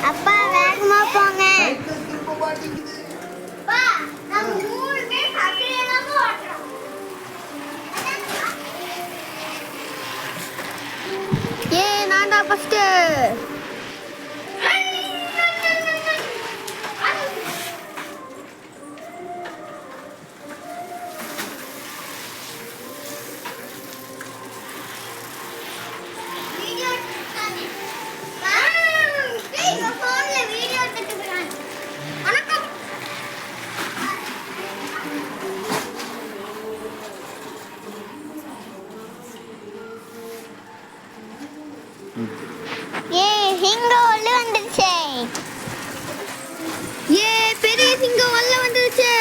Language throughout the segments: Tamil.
அப்பா வேகமா போங்க. ஏ நான் தான் ஃபர்ஸ்ட். ஏ சிங்கம் உள்ள வந்துருச்சு. ஏ பெரிய சிங்கம் உள்ள வந்துருச்சு.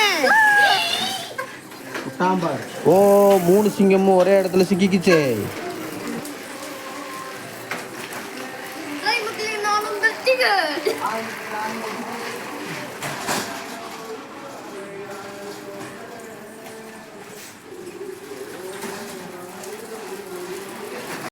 ஓ 3 சிங்கமும் ஒரே இடத்துல சிக்கிக்கிச்சே. மக்களே நானும்